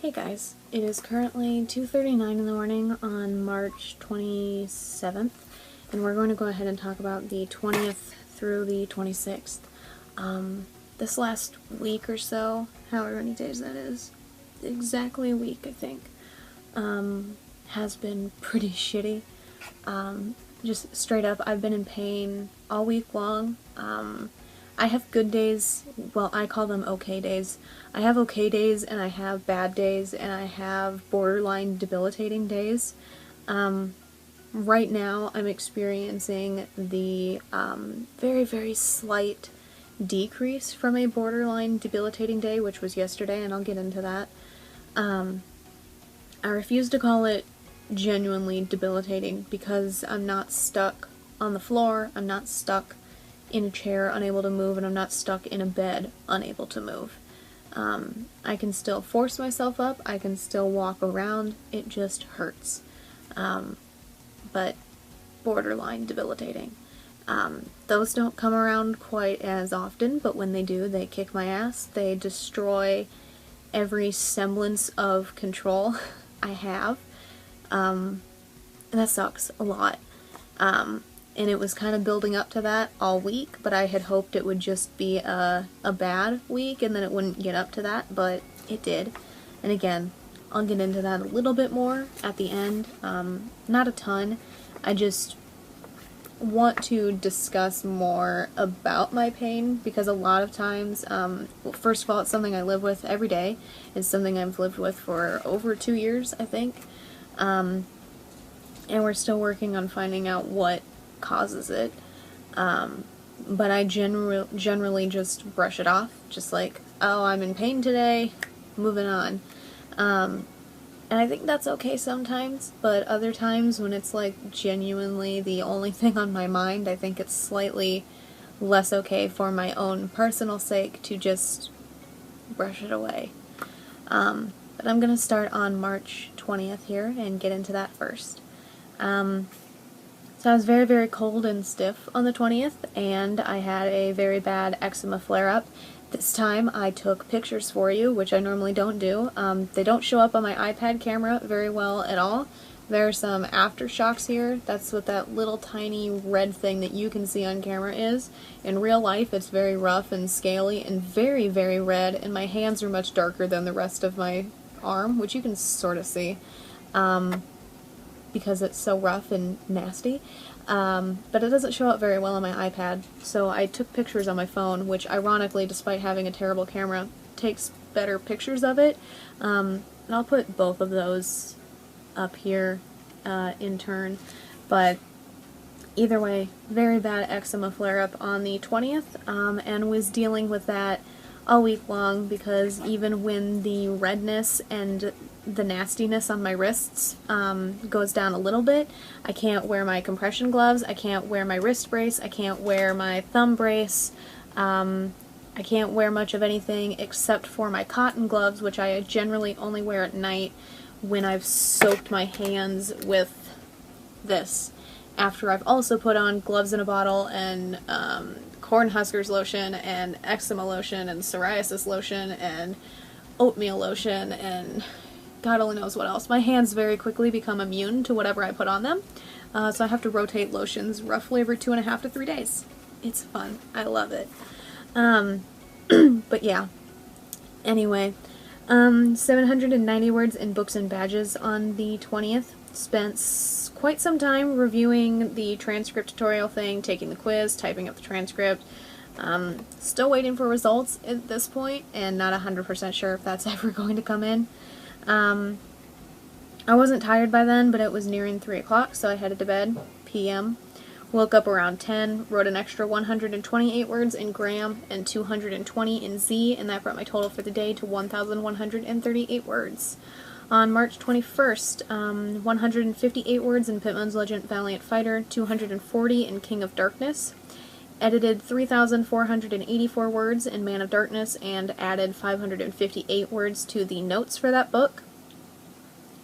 Hey guys, it is currently 2:39 in the morning on March 27th, and we're going to go ahead and talk about the 20th through the 26th. This last week or so, however many days that is, exactly a week I think, has been pretty shitty. Just straight up, I've been in pain all week long. I have good days, well, I call them okay days. I have okay days, and I have bad days, and I have borderline debilitating days. Right now, I'm experiencing the very, very slight decrease from a borderline debilitating day, which was yesterday, and I'll get into that. I refuse to call it genuinely debilitating because I'm not stuck on the floor, I'm not stuck in a chair unable to move, and I'm not stuck in a bed unable to move. I can still force myself up, I can still walk around, it just hurts. But borderline debilitating. Those don't come around quite as often, but when they do, they kick my ass. They destroy every semblance of control I have. And that sucks a lot. And it was kind of building up to that all week, but I had hoped it would just be a bad week and then it wouldn't get up to that, but it did. And again, I'll get into that a little bit more at the end. Not a ton. I just want to discuss more about my pain because a lot of times, well, first of all, it's something I live with every day. It's something I've lived with for over 2 years, I think. And we're still working on finding out what causes it, but I generally just brush it off, just like, oh, I'm in pain today, moving on. And I think that's okay sometimes, but other times when it's like genuinely the only thing on my mind, I think it's slightly less okay for my own personal sake to just brush it away. But I'm gonna start on March 20th here and get into that first. So I was very, very cold and stiff on the 20th, and I had a very bad eczema flare-up. This time I took pictures for you, which I normally don't do. They don't show up on my iPad camera very well at all. There are some aftershocks here. That's what that little tiny red thing that you can see on camera is. In real life, it's very rough and scaly and very, very red, and my hands are much darker than the rest of my arm, which you can sort of see. Because it's so rough and nasty, but it doesn't show up very well on my iPad, so I took pictures on my phone, which ironically, despite having a terrible camera, takes better pictures of it, and I'll put both of those up here in turn, but either way, very bad eczema flare-up on the 20th, and was dealing with that all week long because even when the redness and the nastiness on my wrists goes down a little bit, I can't wear my compression gloves, I can't wear my wrist brace, I can't wear my thumb brace, I can't wear much of anything except for my cotton gloves, which I generally only wear at night when I've soaked my hands with this, after I've also put on gloves in a bottle and Cornhuskers lotion and eczema lotion and psoriasis lotion and oatmeal lotion and God only knows what else. My hands very quickly become immune to whatever I put on them, so I have to rotate lotions roughly every 2.5 to 3 days. It's fun. I love it. But yeah. Anyway, 790 words in books and badges on the 20th. Spent quite some time reviewing the transcript tutorial thing, taking the quiz, typing up the transcript. Still waiting for results at this point, and not 100% sure if that's ever going to come in. I wasn't tired by then, but it was nearing 3 o'clock, so I headed to bed, p.m. Woke up around 10, wrote an extra 128 words in gram and 220 in Z, and that brought my total for the day to 1,138 words. On March 21st, 158 words in Pitman's Legend Valiant Fighter, 240 in King of Darkness. Edited 3,484 words in Man of Darkness and added 558 words to the notes for that book.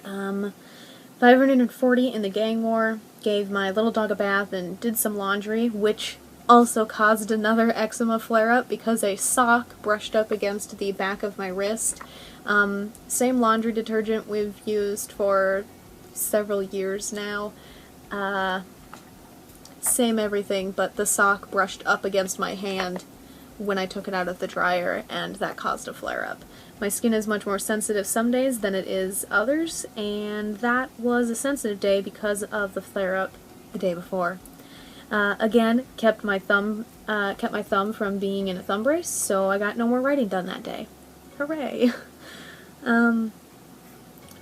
540 in the Gang War, gave my little dog a bath and did some laundry, which also caused another eczema flare-up because a sock brushed up against the back of my wrist Same laundry detergent we've used for several years now. Same everything, but the sock brushed up against my hand when I took it out of the dryer, and that caused a flare-up. My skin is much more sensitive some days than it is others, and that was a sensitive day because of the flare-up the day before. Again, kept my thumb from being in a thumb brace, so I got no more writing done that day. Hooray! But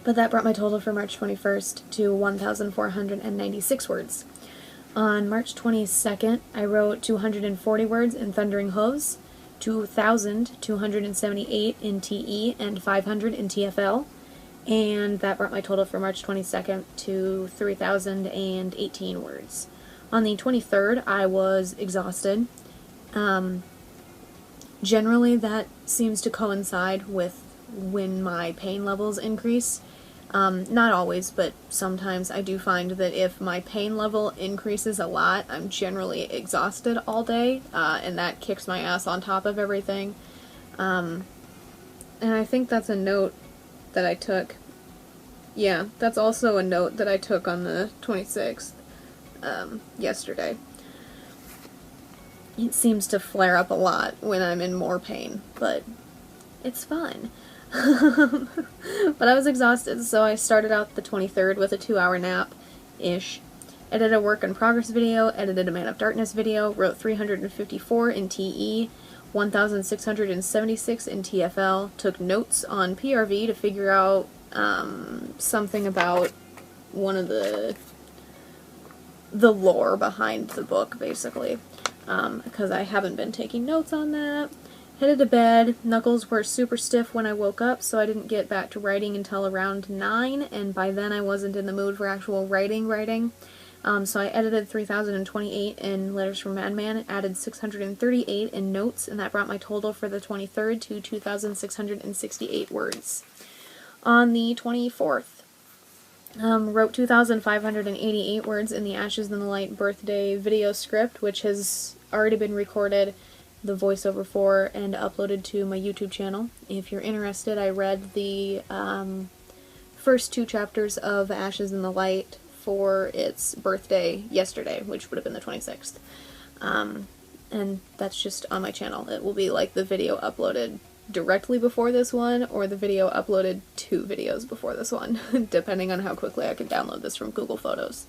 that brought my total for March 21st to 1,496 words. On March 22nd, I wrote 240 words in Thundering Hooves, 2,278 in TE, and 500 in TFL, and that brought my total for March 22nd to 3,018 words. On the 23rd, I was exhausted. Generally, that seems to coincide with when my pain levels increase. Not always, but sometimes I do find that if my pain level increases a lot, I'm generally exhausted all day, and that kicks my ass on top of everything. And I think that's a note that I took. Yeah, that's also a note that I took on the 26th, yesterday. It seems to flare up a lot when I'm in more pain, but it's fine. But I was exhausted, so I started out the 23rd with a 2-hour nap-ish. Edited a work in progress video, edited a Man of Darkness video, wrote 354 in TE, 1,676 in TFL, took notes on PRV to figure out something about one of the lore behind the book, basically, because I haven't been taking notes on that. Headed to bed. Knuckles were super stiff when I woke up, so I didn't get back to writing until around 9, and by then I wasn't in the mood for actual writing. So I edited 3,028 in Letters from Madman, added 638 in notes, and that brought my total for the 23rd to 2,668 words. On the 24th, wrote 2,588 words in the Ashes in the Light birthday video script, which has already been recorded, the voiceover for, and uploaded to my YouTube channel. If you're interested, I read the first 2 chapters of Ashes in the Light for its birthday yesterday, which would have been the 26th. And that's just on my channel. It will be like the video uploaded directly before this one, or the video uploaded 2 videos before this one, depending on how quickly I can download this from Google Photos.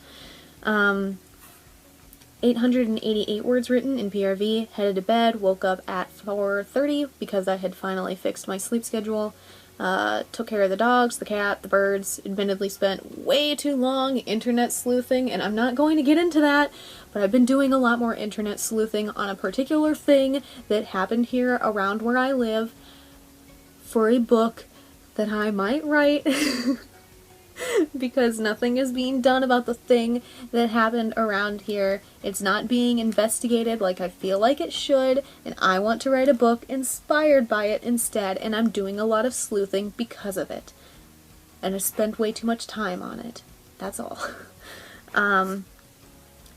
888 words written in PRV, headed to bed, woke up at 4:30 because I had finally fixed my sleep schedule, took care of the dogs, the cat, the birds, admittedly spent way too long internet sleuthing, and I'm not going to get into that, but I've been doing a lot more internet sleuthing on a particular thing that happened here around where I live for a book that I might write. Because nothing is being done about the thing that happened around here. It's not being investigated like I feel like it should, and I want to write a book inspired by it instead, and I'm doing a lot of sleuthing because of it. And I spent way too much time on it. That's all.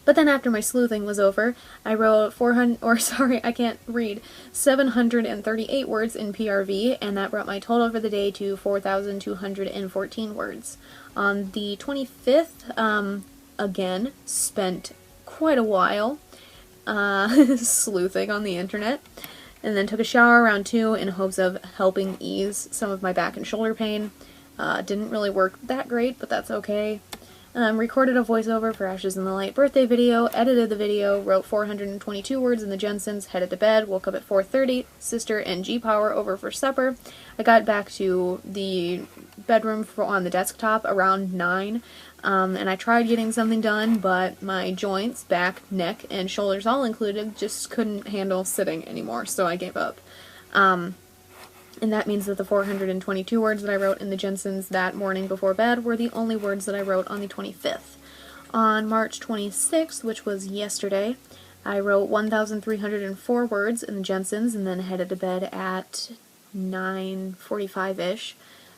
But then after my sleuthing was over, I wrote 738 words in PRV, and that brought my total for the day to 4,214 words. On the 25th, again, spent quite a while sleuthing on the internet, and then took a shower around 2 in hopes of helping ease some of my back and shoulder pain. Didn't really work that great, but that's okay. Recorded a voiceover for Ashes in the Light birthday video, edited the video, wrote 422 words in the Jensens, headed to bed, woke up at 4:30, sister and G-Power over for supper. I got back to the bedroom on the desktop around 9, and I tried getting something done, but my joints, back, neck, and shoulders all included, just couldn't handle sitting anymore, so I gave up. And that means that the 422 words that I wrote in the Jensens that morning before bed were the only words that I wrote on the 25th. On March 26th, which was yesterday, I wrote 1,304 words in the Jensens and then headed to bed at 9:45-ish.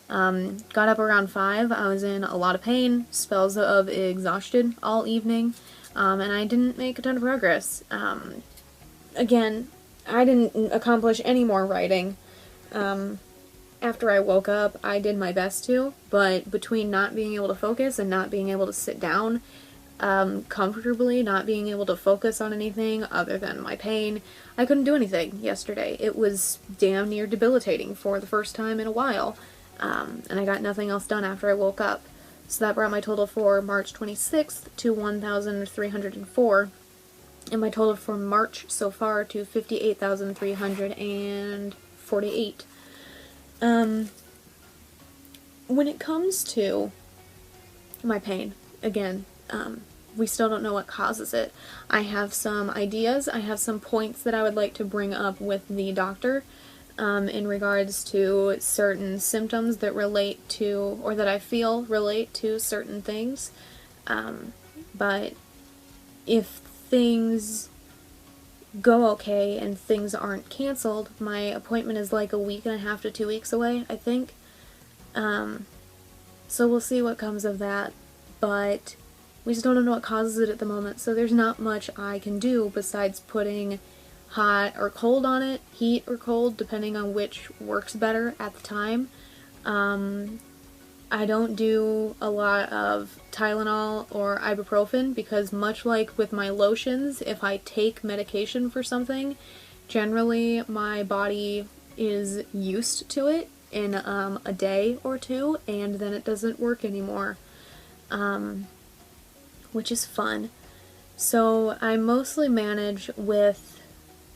Got up around 5. I was in a lot of pain, spells of exhaustion all evening, and I didn't make a ton of progress. Again, I didn't accomplish any more writing after I woke up, I did my best to, but between not being able to focus and not being able to sit down comfortably, not being able to focus on anything other than my pain, I couldn't do anything yesterday. It was damn near debilitating for the first time in a while, and I got nothing else done after I woke up. So that brought my total for March 26th to 1,304, and my total for March so far to 58,348. When it comes to my pain, again, we still don't know what causes it. I have some ideas, I have some points that I would like to bring up with the doctor in regards to certain symptoms that relate to, or that I feel relate to certain things. But if things go okay and things aren't canceled, my appointment is like a week and a half to 2 weeks away, I think. So we'll see what comes of that, but we still don't know what causes it at the moment, so there's not much I can do besides putting hot or cold on it, heat or cold, depending on which works better at the time. I don't do a lot of Tylenol or ibuprofen because, much like with my lotions, if I take medication for something, generally my body is used to it in a day or two, and then it doesn't work anymore, which is fun. So I mostly manage with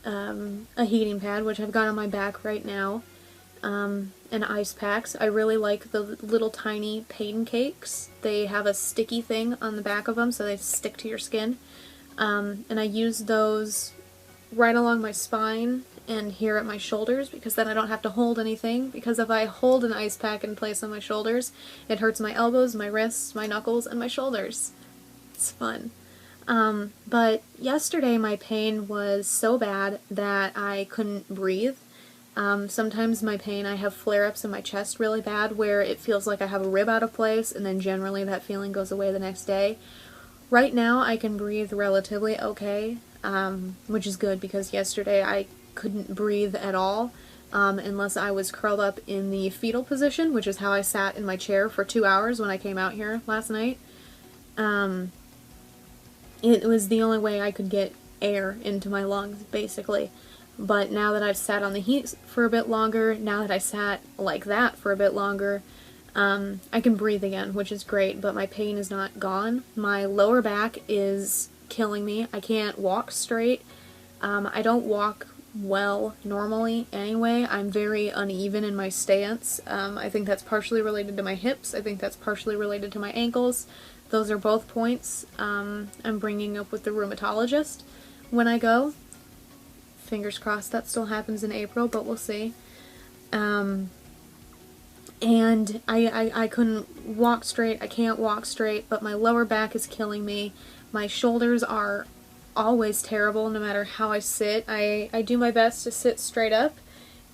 a heating pad, which I've got on my back right now, and ice packs. I really like the little tiny pain cakes. They have a sticky thing on the back of them so they stick to your skin, and I use those right along my spine and here at my shoulders, because then I don't have to hold anything, because if I hold an ice pack in place on my shoulders, it hurts my elbows, my wrists, my knuckles, and my shoulders. It's fun. But yesterday my pain was so bad that I couldn't breathe. Sometimes my pain, I have flare-ups in my chest really bad where it feels like I have a rib out of place, and then generally that feeling goes away the next day. Right now I can breathe relatively okay, which is good, because yesterday I couldn't breathe at all, unless I was curled up in the fetal position, which is how I sat in my chair for 2 hours when I came out here last night. It was the only way I could get air into my lungs, basically. But now that I've sat on the heat for a bit longer, now that I sat like that for a bit longer, I can breathe again, which is great, but my pain is not gone. My lower back is killing me. I can't walk straight. I don't walk well normally anyway. I'm very uneven in my stance. I think that's partially related to my hips. I think that's partially related to my ankles. Those are both points I'm bringing up with the rheumatologist when I go. Fingers crossed that still happens in April, but we'll see. And I couldn't walk straight. I can't walk straight, but my lower back is killing me. My shoulders are always terrible no matter how I sit. I do my best to sit straight up,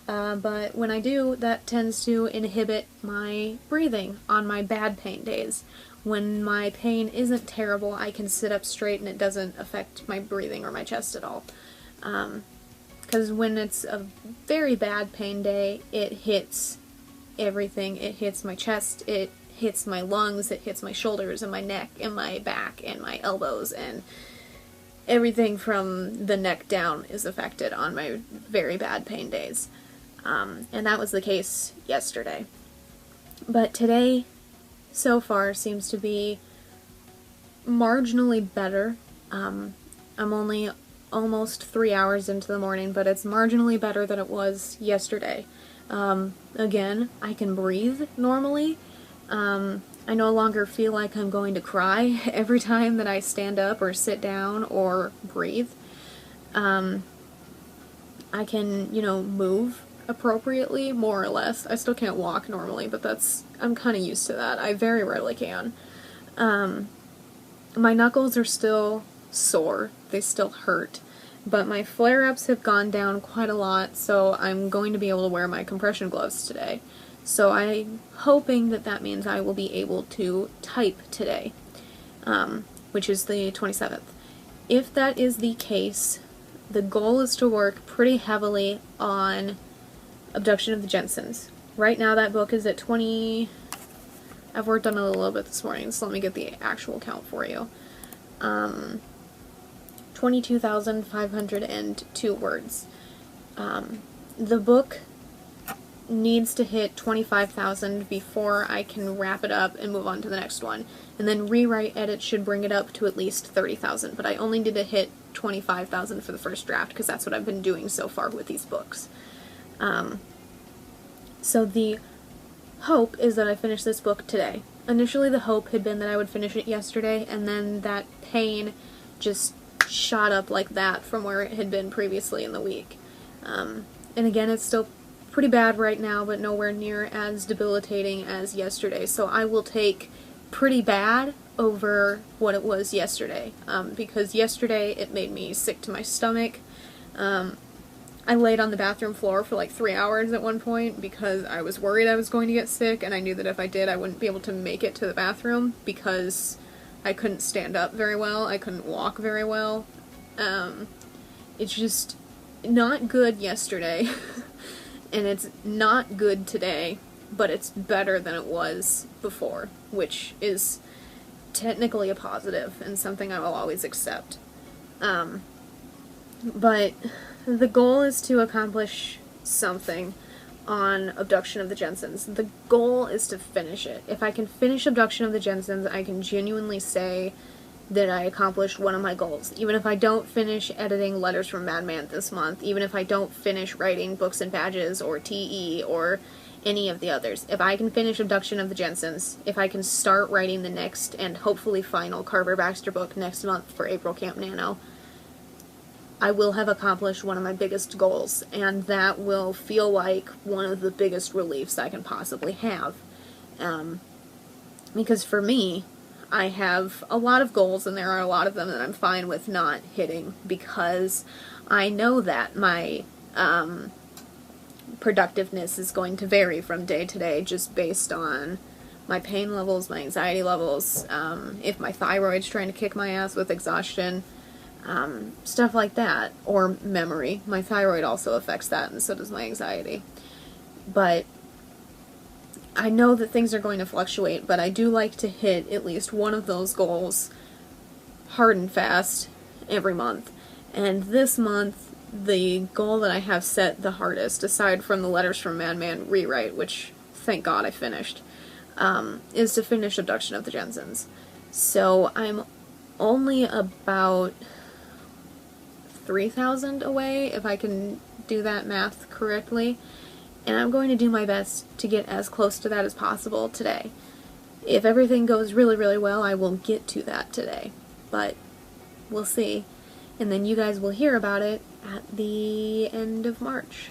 but when I do, that tends to inhibit my breathing on my bad pain days. When my pain isn't terrible, I can sit up straight and it doesn't affect my breathing or my chest at all. Because when it's a very bad pain day, it hits everything. It hits my chest, it hits my lungs, it hits my shoulders and my neck and my back and my elbows, and everything from the neck down is affected on my very bad pain days. And that was the case yesterday. But today, so far, seems to be marginally better. I'm only almost 3 hours into the morning, but it's marginally better than it was yesterday. Again, I can breathe normally. I no longer feel like I'm going to cry every time that I stand up or sit down or breathe. I can, move appropriately, more or less. I still can't walk normally, but I'm kind of used to that. I very rarely can. My knuckles are still sore. They still hurt. But my flare-ups have gone down quite a lot, so I'm going to be able to wear my compression gloves today. So I'm hoping that that means I will be able to type today, which is the 27th. If that is the case, the goal is to work pretty heavily on abduction of the Jensens. Right now that book is at 20... I've worked on it a little bit this morning, so let me get the actual count for you. 22,502 words. The book needs to hit 25,000 before I can wrap it up and move on to the next one. And then rewrite edits should bring it up to at least 30,000, but I only need to hit 25,000 for the first draft, because that's what I've been doing so far with these books. So the hope is that I finish this book today. Initially the hope had been that I would finish it yesterday, and then that pain just shot up like that from where it had been previously in the week. And again, it's still pretty bad right now, but nowhere near as debilitating as yesterday. So I will take pretty bad over what it was yesterday, because yesterday it made me sick to my stomach. I laid on the bathroom floor for like 3 hours at one point because I was worried I was going to get sick, and I knew that if I did I wouldn't be able to make it to the bathroom because I couldn't stand up very well, I couldn't walk very well. It's just not good yesterday, and it's not good today, but it's better than it was before, which is technically a positive and something I will always accept. But the goal is to accomplish something on Abduction of the Jensens. The goal is to finish it. If I can finish Abduction of the Jensens, I can genuinely say that I accomplished one of my goals. Even if I don't finish editing Letters from Madman this month, even if I don't finish writing Books and Badges or TE or any of the others. If I can finish Abduction of the Jensens, if I can start writing the next and hopefully final Carver Baxter book next month for April Camp Nano, I will have accomplished one of my biggest goals, and that will feel like one of the biggest reliefs I can possibly have. Because for me, I have a lot of goals, and there are a lot of them that I'm fine with not hitting, because I know that my productiveness is going to vary from day to day just based on my pain levels, my anxiety levels, if my thyroid's trying to kick my ass with exhaustion, stuff like that, or memory. My thyroid also affects that, and so does my anxiety. But I know that things are going to fluctuate, but I do like to hit at least one of those goals hard and fast every month. And this month, the goal that I have set the hardest, aside from the Letters from Madman rewrite, which thank God I finished, is to finish Abduction of the Jensens. So I'm only about 3,000 away, if I can do that math correctly, and I'm going to do my best to get as close to that as possible today. If everything goes really, really well, I will get to that today, but we'll see, and then you guys will hear about it at the end of March.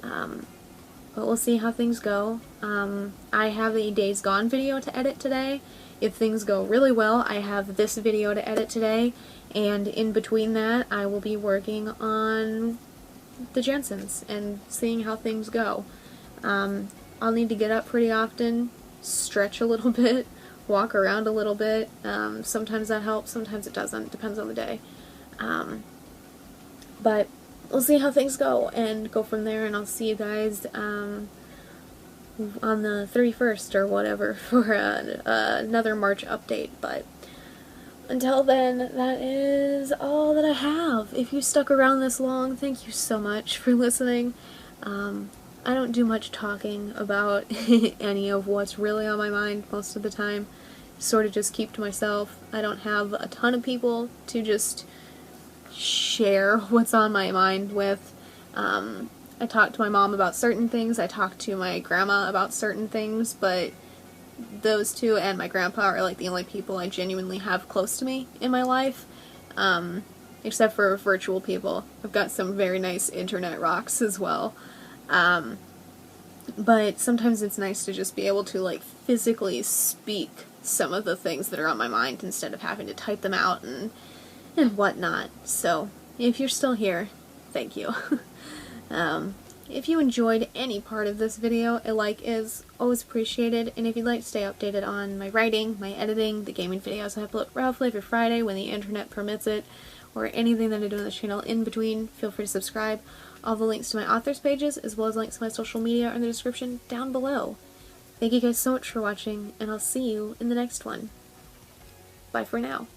But we'll see how things go. I have a Days Gone video to edit today. If things go really well, I have this video to edit today, and in between that, I will be working on the Jensens and seeing how things go. I'll need to get up pretty often, stretch a little bit, walk around a little bit. Sometimes that helps, sometimes it doesn't, depends on the day. But we'll see how things go and go from there, and I'll see you guys on the 31st or whatever for another March update. But until then, that is all that I have. If you stuck around this long, thank you so much for listening. I don't do much talking about any of what's really on my mind most of the time. Sort of just keep to myself. I don't have a ton of people to just share what's on my mind with. I talk to my mom about certain things, I talk to my grandma about certain things, but those two and my grandpa are like the only people I genuinely have close to me in my life, except for virtual people. I've got some very nice internet rocks as well, but sometimes it's nice to just be able to like physically speak some of the things that are on my mind instead of having to type them out and whatnot. So if you're still here, thank you. If you enjoyed any part of this video, a like is always appreciated, and if you'd like to stay updated on my writing, my editing, the gaming videos I upload roughly every Friday when the internet permits it, or anything that I do on this channel in between, feel free to subscribe. All the links to my authors pages, as well as links to my social media, are in the description down below. Thank you guys so much for watching, and I'll see you in the next one. Bye for now.